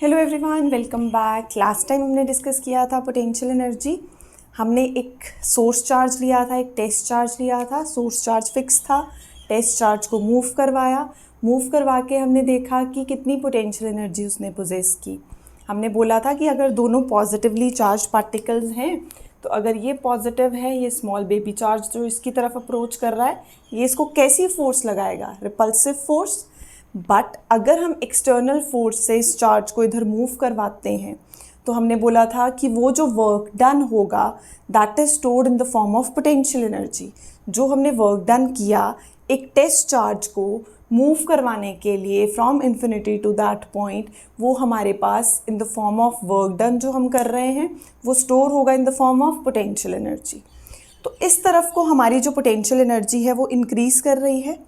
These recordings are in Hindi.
Hello everyone, welcome back. Last time हमने डिस्कस किया था पोटेंशियल एनर्जी। हमने एक सोर्स चार्ज लिया था, एक टेस्ट चार्ज लिया था। सोर्स चार्ज फिक्स था, टेस्ट चार्ज को मूव करवा के हमने देखा कि कितनी पोटेंशियल एनर्जी उसने पोजेस की। हमने बोला था कि अगर दोनों पॉजिटिवली चार्ज पार्टिकल्स हैं तो अगर ये पॉजिटिव है, ये स्मॉल बेबी चार्ज जो इसकी तरफ अप्रोच कर रहा है, ये इसको कैसी फोर्स लगाएगा? Repulsive force. बट अगर हम एक्सटर्नल फोर्स से इस चार्ज को इधर मूव करवाते हैं तो हमने बोला था कि वो जो वर्क डन होगा that is stored in the form of potential energy. जो हमने वर्क डन किया एक टेस्ट चार्ज को मूव करवाने के लिए from infinity to that point, वो हमारे पास in the form of work done जो हम कर रहे हैं वो स्टोर होगा in the form of potential energy. तो इस तरफ को हमारी जो पोटेंशियल एनर्जी है वो इंक्रीज़ कर रही है।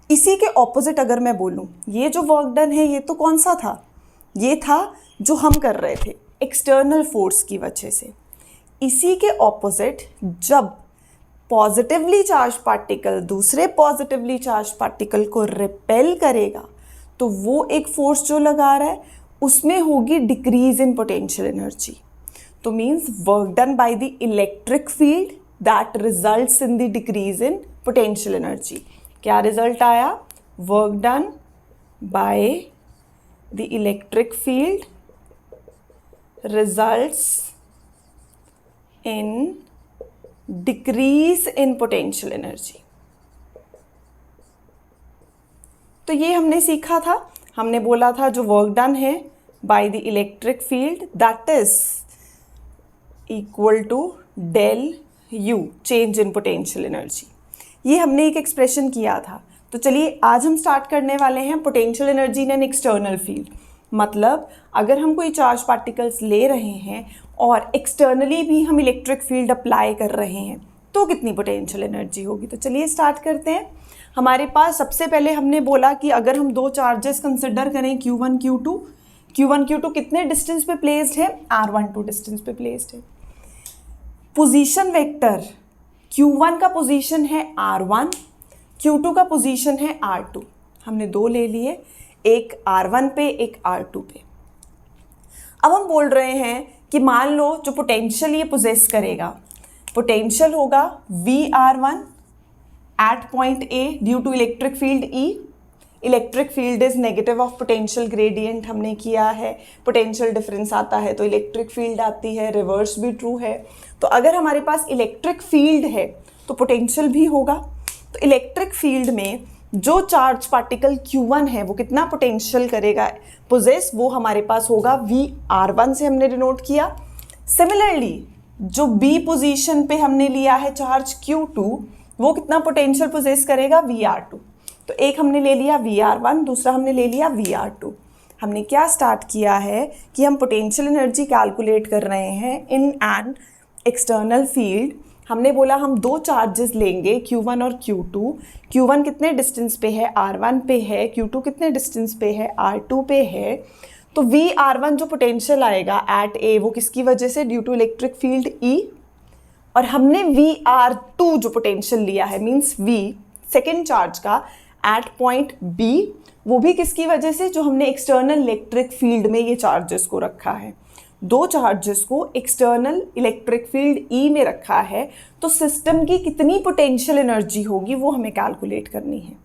इसी के ऑपोजिट अगर मैं बोलूँ, ये जो वर्क डन है ये तो कौन सा था? ये था जो हम कर रहे थे एक्सटर्नल फोर्स की वजह से। इसी के ऑपोजिट जब पॉजिटिवली चार्ज पार्टिकल दूसरे पॉजिटिवली चार्ज पार्टिकल को रिपेल करेगा तो वो एक फोर्स जो लगा रहा है उसमें होगी डिक्रीज इन पोटेंशियल एनर्जी। तो means work done by the electric field that results in the decrease in potential energy. क्या रिजल्ट आया? Work done by the electric field results in decrease in potential energy. तो ये हमने सीखा था। हमने बोला था जो वर्क डन है by the electric field that is equal to del U, change in potential energy. ये हमने एक एक्सप्रेशन किया था। तो चलिए आज हम स्टार्ट करने वाले हैं potential energy in an external field. मतलब अगर हम कोई चार्ज पार्टिकल्स ले रहे हैं और एक्सटर्नली भी हम इलेक्ट्रिक फील्ड अप्लाई कर रहे हैं तो कितनी पोटेंशियल एनर्जी होगी। तो चलिए स्टार्ट करते हैं। हमारे पास सबसे पहले हमने बोला कि अगर हम दो चार्जेस कंसिडर करें Q1 Q2 कितने डिस्टेंस पे प्लेस्ड है? R12 डिस्टेंस पे प्लेस्ड है। पोजीशन वेक्टर Q1 का पोजीशन है R1, Q2 का पोजीशन है R2। हमने दो ले लिए, एक R1 पे एक R2 पे। अब हम बोल रहे हैं कि मान लो जो पोटेंशियल ये पोजेस करेगा, पोटेंशियल होगा VR1 at point A due to electric field E। Electric field is negative of potential gradient हमने किया है। पोटेंशियल डिफरेंस आता है तो इलेक्ट्रिक फील्ड आती है, रिवर्स भी ट्रू है। तो अगर हमारे पास इलेक्ट्रिक फील्ड है तो पोटेंशियल भी होगा। तो इलेक्ट्रिक फील्ड में जो चार्ज पार्टिकल Q1 है वो कितना पोटेंशियल करेगा पोजेस, वो हमारे पास होगा VR1 से हमने डिनोट किया। सिमिलरली जो B पोजीशन पे हमने लिया है चार्ज Q2 वो कितना पोटेंशियल पोजेस करेगा? VR2। तो एक हमने ले लिया VR1, दूसरा हमने ले लिया VR2। हमने क्या स्टार्ट किया है कि हम पोटेंशियल एनर्जी कैलकुलेट कर रहे हैं इन एन एक्सटर्नल फील्ड। हमने बोला हम दो चार्जेस लेंगे Q1 और Q2। Q1 कितने डिस्टेंस पे है? R1 पे है। Q2 कितने डिस्टेंस पे है? R2 पे है। तो VR1 जो पोटेंशियल आएगा एट A वो किसकी वजह से? Due to electric field E। और हमने VR2 जो पोटेंशियल लिया है मीन्स V सेकेंड चार्ज का एट पॉइंट B, वो भी किसकी वजह से? जो हमने एक्सटर्नल इलेक्ट्रिक फील्ड में ये चार्जेस को रखा है। दो चार्जेस को एक्सटर्नल इलेक्ट्रिक फील्ड E में रखा है तो सिस्टम की कितनी पोटेंशियल एनर्जी होगी वो हमें कैलकुलेट करनी है।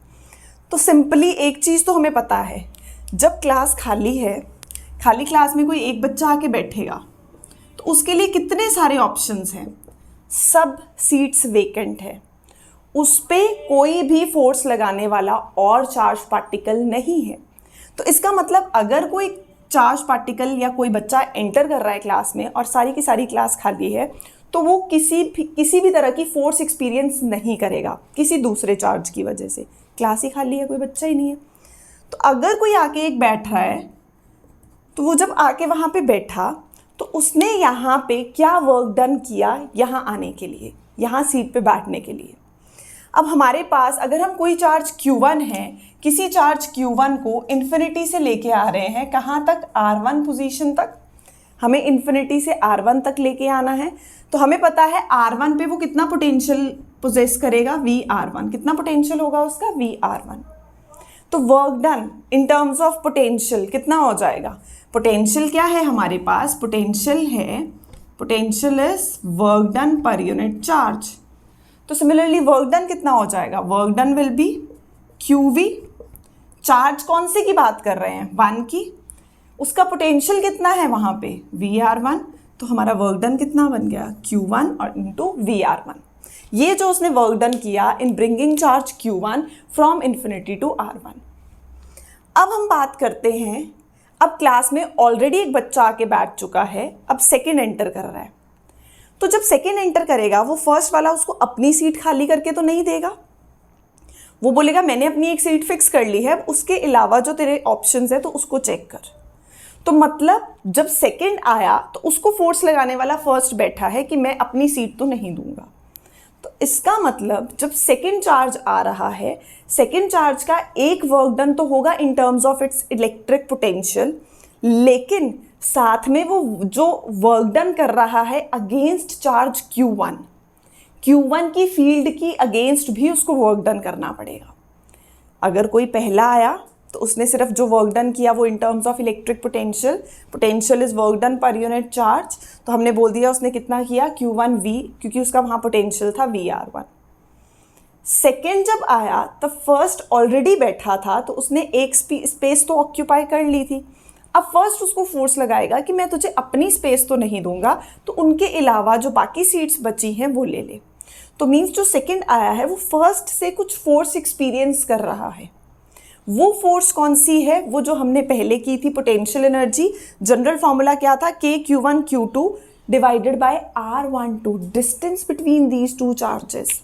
तो सिंपली एक चीज़ तो हमें पता है, जब क्लास खाली है, खाली क्लास में कोई एक बच्चा आके बैठेगा तो उसके लिए कितने सारे ऑप्शंस हैं। सब सीट्स वेकेंट है, उस पर कोई भी फोर्स लगाने वाला और चार्ज पार्टिकल नहीं है। तो इसका मतलब अगर कोई चार्ज पार्टिकल या कोई बच्चा एंटर कर रहा है क्लास में और सारी की सारी क्लास खाली है तो वो किसी भी तरह की फोर्स एक्सपीरियंस नहीं करेगा किसी दूसरे चार्ज की वजह से। क्लास ही खाली है, कोई बच्चा ही नहीं है। तो अगर कोई आके एक बैठ रहा है तो वो जब आके वहाँ पे बैठा तो उसने यहाँ पे क्या वर्क डन किया? यहाँ आने के लिए, यहाँ सीट पे बैठने के लिए। अब हमारे पास अगर हम कोई चार्ज Q1 है, किसी चार्ज Q1 को इन्फिनिटी से लेके आ रहे हैं, कहाँ तक? R1 पोजीशन तक। हमें इन्फिनिटी से R1 तक लेके आना है तो हमें पता है R1 पे वो कितना पोटेंशियल पोजेस करेगा? VR1। कितना पोटेंशियल होगा उसका? VR1। तो work done in terms of potential कितना हो जाएगा? पोटेंशियल क्या है हमारे पास? Potential is work done per unit charge. तो सिमिलरली वर्क डन कितना हो जाएगा? Work done will be QV। Charge कौन से की बात कर रहे हैं? 1 की। उसका पोटेंशियल कितना है वहाँ पे? VR1। तो हमारा वर्क डन कितना बन गया? Q1 और इंटू VR1। ये जो उसने वर्क डन किया in bringing charge Q1 from infinity to R1। अब हम बात करते हैं, अब क्लास में ऑलरेडी एक बच्चा आके बैठ चुका है, अब सेकंड एंटर कर रहा है। तो जब सेकंड एंटर करेगा वो फर्स्ट वाला उसको अपनी सीट खाली करके तो नहीं देगा, वो बोलेगा मैंने अपनी एक सीट फिक्स कर ली है, उसके अलावा जो तेरे ऑप्शंस है तो उसको चेक कर। तो मतलब जब सेकंड आया तो उसको फोर्स लगाने वाला फर्स्ट बैठा है कि मैं अपनी सीट तो नहीं दूंगा। तो इसका मतलब जब सेकंड चार्ज आ रहा है, सेकंड चार्ज का एक वर्क डन तो होगा इन terms of its electric potential, लेकिन साथ में वो जो वर्क डन कर रहा है अगेंस्ट चार्ज Q1 की फील्ड की अगेंस्ट भी उसको वर्क डन करना पड़ेगा। अगर कोई पहला आया तो उसने सिर्फ जो वर्क डन किया वो इन terms of electric potential is work done per unit charge, तो हमने बोल दिया उसने कितना किया? Q1V, क्योंकि उसका वहाँ पोटेंशियल था VR1। सेकेंड जब आया तब फर्स्ट ऑलरेडी बैठा था तो उसने एक स्पेस तो ऑक्यूपाई कर ली थी। अब फर्स्ट उसको फोर्स लगाएगा कि मैं तुझे अपनी स्पेस तो नहीं दूंगा, तो उनके अलावा जो बाकी सीट्स बची हैं वो ले ले। तो मीन्स जो सेकंड आया है वो फर्स्ट से कुछ फोर्स एक्सपीरियंस कर रहा है। वो फोर्स कौन सी है? वो जो हमने पहले की थी पोटेंशियल एनर्जी। जनरल फॉर्मूला क्या था? K Q1 divided by R12, distance between these two charges.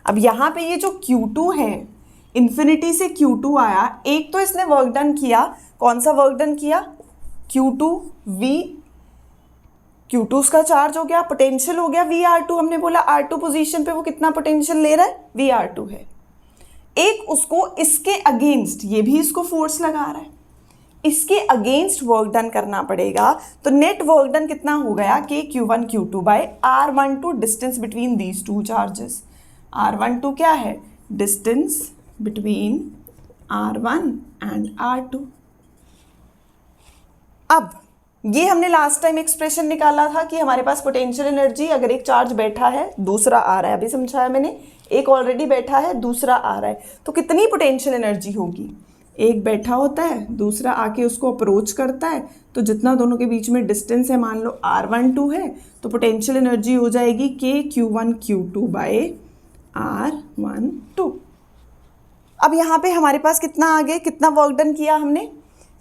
अब यहाँ पे ये जो Q2 है, इन्फिनिटी से Q2 आया, एक तो इसने वर्क डन किया। कौन सा वर्क डन किया? Q2V। Q2 उसका चार्ज हो गया, पोटेंशियल हो गया VR2। हमने बोला R2 पोजीशन पे वो कितना पोटेंशियल ले रहा है? VR2 है। एक उसको इसके अगेंस्ट, ये भी इसको फोर्स लगा रहा है, इसके अगेंस्ट वर्क डन करना पड़ेगा। तो नेट वर्क डन कितना हो गया? K Q2 by R12, distance between these two charges. R12 क्या है? Distance between R1 and R2। अब ये हमने लास्ट टाइम एक्सप्रेशन निकाला था कि हमारे पास पोटेंशियल एनर्जी, अगर एक चार्ज बैठा है दूसरा आ रहा है, अभी समझाया मैंने, एक ऑलरेडी बैठा है दूसरा आ रहा है, तो कितनी पोटेंशियल एनर्जी होगी? एक बैठा होता है, दूसरा आके उसको अप्रोच करता है, तो जितना दोनों के बीच में डिस्टेंस है, मान लो R12 है, तो पोटेंशियल एनर्जी हो जाएगी K Q2 बाय R12। अब यहाँ पे हमारे पास कितना आ गया, कितना वर्क डन किया हमने?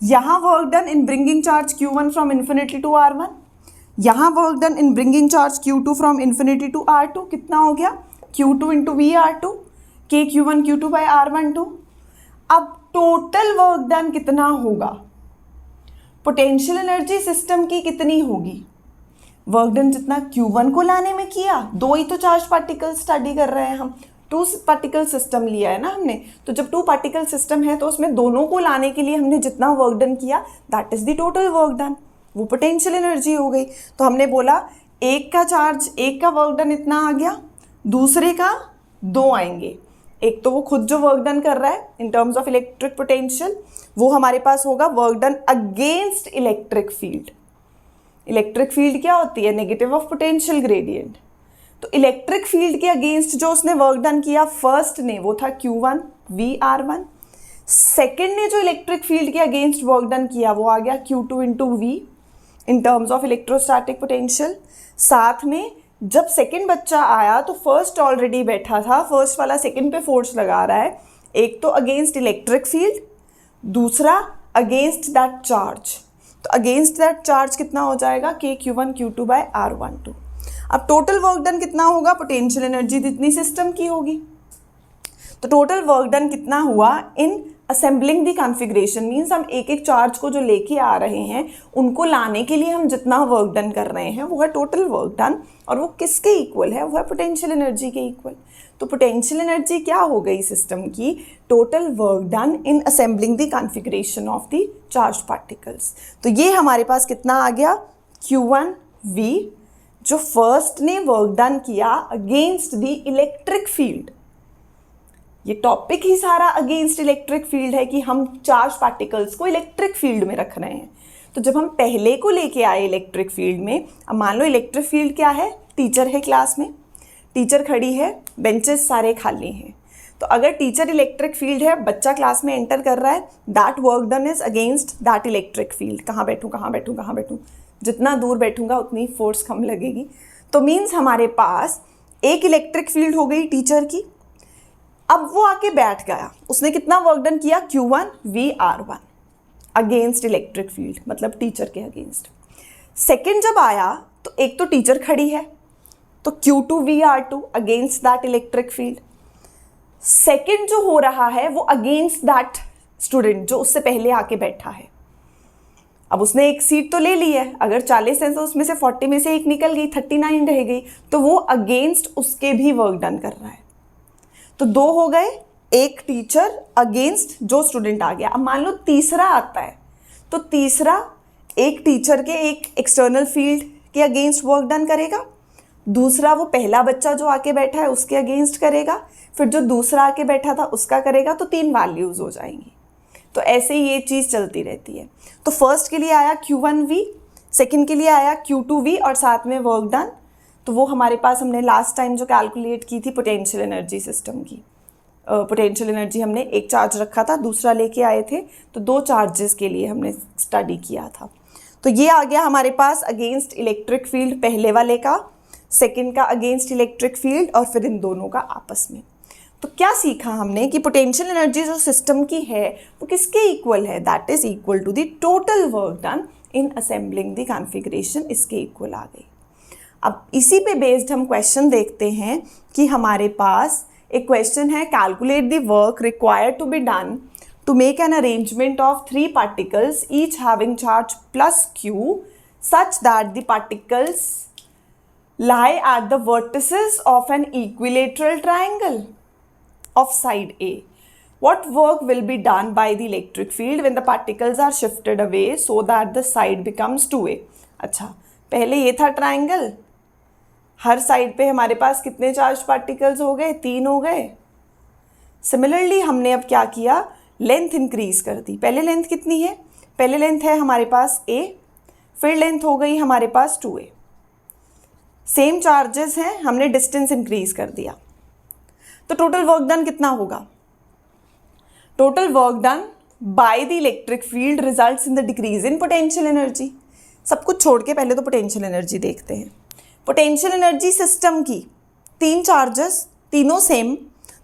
यहाँ work done in bringing charge Q1 from infinity to R1, यहाँ work done in bringing charge Q2 from infinity to R2। कितना हो गया? Q2 into VR2, K Q2 by R12। अब टोटल वर्क डन कितना होगा? पोटेंशियल एनर्जी सिस्टम की कितनी होगी? वर्क डन जितना Q1 को लाने में किया, दो ही तो चार्ज पार्टिकल स्टडी कर रहे हैं हम, 2 पार्टिकल सिस्टम लिया है ना हमने, तो जब 2 पार्टिकल सिस्टम है तो उसमें दोनों को लाने के लिए हमने जितना वर्क डन किया that is the total work done, वो पोटेंशियल एनर्जी हो गई। तो हमने बोला एक का चार्ज, एक का वर्क डन इतना आ गया, दूसरे का 2 आएंगे। एक तो वो खुद जो वर्क डन कर रहा है इन टर्म्स ऑफ इलेक्ट्रिक पोटेंशियल, वो हमारे पास होगा work done against electric field. Electric field क्या होती है? Negative of potential gradient. तो इलेक्ट्रिक फील्ड के अगेंस्ट जो उसने वर्क डन किया फर्स्ट ने, वो था Q1 VR1। सेकेंड ने जो इलेक्ट्रिक फील्ड के अगेंस्ट वर्क डन किया वो आ गया Q2 into V in terms of electrostatic potential. साथ में जब सेकेंड बच्चा आया तो फर्स्ट ऑलरेडी बैठा था, फर्स्ट वाला सेकेंड पे फोर्स लगा रहा है, एक तो अगेंस्ट इलेक्ट्रिक फील्ड, दूसरा अगेंस्ट दैट चार्ज। तो अगेंस्ट दैट चार्ज कितना हो जाएगा? K Q2 by R12। अब टोटल वर्क डन कितना होगा? पोटेंशियल एनर्जी जितनी सिस्टम की होगी। तो टोटल वर्क डन कितना हुआ इन असेंबलिंग दी कॉन्फ़िगरेशन, मीन्स हम एक एक चार्ज को जो लेके आ रहे हैं उनको लाने के लिए हम जितना वर्क डन कर रहे हैं वो है टोटल वर्क डन, और वो किसके इक्वल है? वो है पोटेंशियल एनर्जी के इक्वल। तो पोटेंशियल एनर्जी क्या हो गई सिस्टम की? Total work done in assembling the configuration of the charge particles. तो ये हमारे पास कितना आ गया? Q1V, जो फर्स्ट ने वर्क डन किया अगेंस्ट द इलेक्ट्रिक फील्ड, ये टॉपिक ही सारा अगेंस्ट इलेक्ट्रिक फील्ड है कि हम चार्ज पार्टिकल्स को इलेक्ट्रिक फील्ड में रख रहे हैं। तो जब हम पहले को लेके आए इलेक्ट्रिक फील्ड में, अब मान लो इलेक्ट्रिक फील्ड क्या है, टीचर है क्लास में, टीचर खड़ी है, बेंचेस सारे खाली हैं। तो अगर टीचर इलेक्ट्रिक फील्ड है, बच्चा क्लास में एंटर कर रहा है, that work done is against that electric field. कहाँ बैठूँ कहाँ बैठूँ कहाँ बैठूँ, जितना दूर बैठूंगा उतनी फोर्स कम लगेगी। तो मीन्स हमारे पास एक इलेक्ट्रिक फील्ड हो गई टीचर की। अब वो आके बैठ गया, उसने कितना वर्क डन किया, Q1 VR1 against electric field, मतलब टीचर के अगेंस्ट। सेकेंड जब आया तो एक तो टीचर खड़ी है, तो Q2 VR2 against that electric field. Second जो हो रहा है वो अगेंस्ट दैट स्टूडेंट जो उससे पहले आके बैठा है। अब उसने एक सीट तो ले ली है, अगर 40 है तो उसमें से 40 में से एक निकल गई, 39 रह गई, तो वो अगेंस्ट उसके भी वर्क डन कर रहा है। तो दो हो गए, एक टीचर अगेंस्ट जो स्टूडेंट आ गया। अब मान लो तीसरा आता है, तो तीसरा एक टीचर के एक एक्सटर्नल फील्ड के अगेंस्ट वर्क डन करेगा, दूसरा वो पहला बच्चा जो आके बैठा है उसके अगेंस्ट करेगा, फिर जो दूसरा आके बैठा था उसका करेगा, तो 3 वैल्यूज़ हो जाएंगी। तो ऐसे ही ये चीज़ चलती रहती है। तो फर्स्ट के लिए आया Q1V, सेकंड के लिए आया Q2V और साथ में वर्क डन। तो वो हमारे पास हमने लास्ट टाइम जो कैलकुलेट की थी पोटेंशियल एनर्जी सिस्टम की, पोटेंशियल एनर्जी हमने एक चार्ज रखा था, दूसरा लेके आए थे, तो 2 चार्जेस के लिए हमने स्टडी किया था। तो ये आ गया हमारे पास अगेंस्ट इलेक्ट्रिक फील्ड पहले वाले का, सेकंड का अगेंस्ट इलेक्ट्रिक फील्ड, और फिर इन दोनों का आपस में। तो क्या सीखा हमने कि पोटेंशियल एनर्जी जो सिस्टम की है वो किसके इक्वल है, that is equal to the total work done in assembling the configuration, इसके इक्वल आ गई। अब इसी पे बेस्ड हम क्वेश्चन देखते हैं कि हमारे पास एक क्वेश्चन है, calculate the work required to be done to make an arrangement of 3 particles each having charge plus Q such that the particles lie at the vertices of an equilateral triangle of side A. What work will be done by the electric field when the particles are shifted away so that the side becomes 2A? अच्छा, पहले ये था ट्राइंगल, हर साइड पे हमारे पास कितने चार्ज पार्टिकल्स हो गए, 3 हो गए। सिमिलरली हमने अब क्या किया, लेंथ इंक्रीज कर दी। पहले लेंथ कितनी है, पहले लेंथ है हमारे पास A, फिर लेंथ हो गई हमारे पास 2A। सेम चार्जेस हैं, हमने डिस्टेंस इंक्रीज कर दिया। तो टोटल वर्क डन कितना होगा, total work done by the electric field results in the decrease in potential energy. सब कुछ छोड़ के पहले तो पोटेंशियल एनर्जी देखते हैं। पोटेंशियल एनर्जी सिस्टम की 3 चार्जेस, तीनों सेम,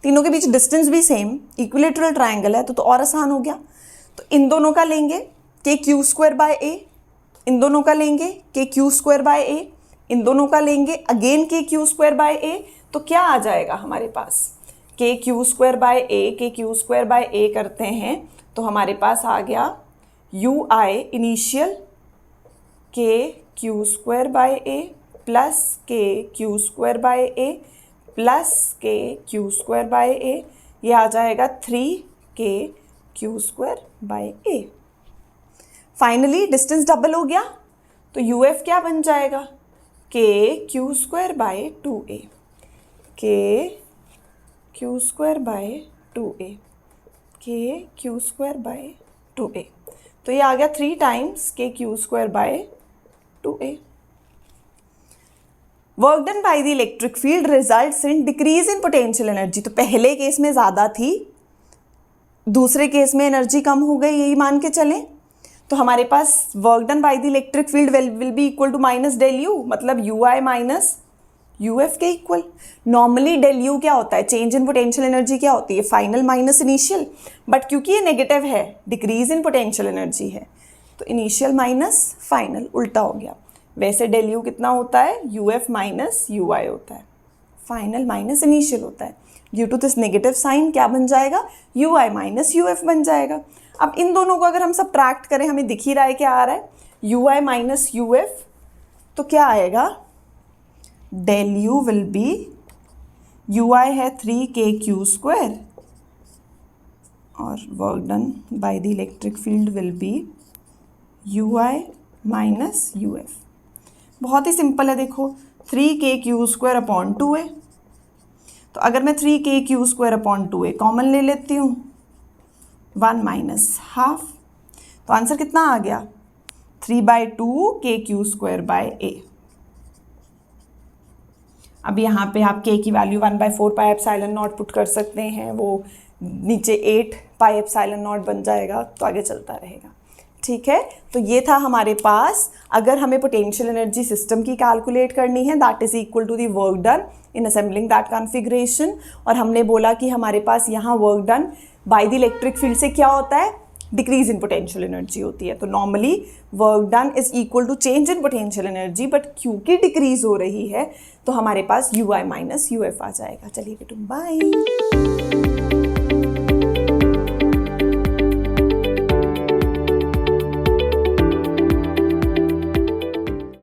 तीनों के बीच डिस्टेंस भी सेम, इक्विलेटरल ट्राइंगल है, तो और आसान हो गया। तो इन दोनों का लेंगे KQ2/A, इन दोनों का लेंगे KQ2/A, इन दोनों का लेंगे अगेन KQ2/A। तो क्या आ जाएगा हमारे पास, KQ2/A, KQ2/A करते हैं तो हमारे पास आ गया UI initial KQ2/A plus KQ2/A plus KQ2/A, ये आ जाएगा 3KQ2/A। फाइनली डिस्टेंस डबल हो गया, तो UF क्या बन जाएगा, KQ2/2A, KQ2/2A, KQ2/2A। तो ये आ गया 3 times KQ2/2A। Work done by the electric field results in decrease in potential energy. तो पहले केस में ज़्यादा थी, दूसरे केस में एनर्जी कम हो गई, यही मान के चलें। तो हमारे पास work done by the electric field will be equal to minus del U, मतलब UI माइनस UF के इक्वल। नॉर्मली डेल यू क्या होता है, चेंज इन पोटेंशियल एनर्जी क्या होती है, फाइनल माइनस इनिशियल, बट क्योंकि ये नेगेटिव है, डिक्रीज इन पोटेंशियल एनर्जी है, तो इनिशियल माइनस फाइनल, उल्टा हो गया। वैसे डेल यू कितना होता है, UF माइनस UI होता है, फाइनल माइनस इनिशियल होता है। Due to this negative sign क्या बन जाएगा, UI माइनस UF बन जाएगा। अब इन दोनों को अगर हम सबट्रैक्ट करें, हमें दिख ही रहा है क्या आ रहा है, UI माइनस UF, तो क्या आएगा, del U will be, UI है 3KQ2 और work done by the electric field will be UI minus UF। बहुत ही सिंपल है, देखो 3KQ2/2A। तो अगर मैं 3k⁴/2a कॉमन ले लेती हूँ, 1 माइनस हाफ, तो आंसर कितना आ गया 3/2k⁴/a। अब यहाँ पे आप k की वैल्यू 1/4πε0 पुट कर सकते हैं, वो नीचे 8πε0 बन जाएगा, तो आगे चलता रहेगा। ठीक है, तो ये था हमारे पास, अगर हमें पोटेंशियल एनर्जी सिस्टम की कैलकुलेट करनी है, that is equal to the work done in assembling that configuration. और हमने बोला कि हमारे पास यहाँ work done by the electric field से क्या होता है, डिक्रीज इन पोटेंशियल एनर्जी होती है। तो normally work done is equal to change in potential energy, but क्योंकि डिक्रीज हो रही है तो हमारे पास ui माइनस uf आ जाएगा। चलिए बेटू बाय।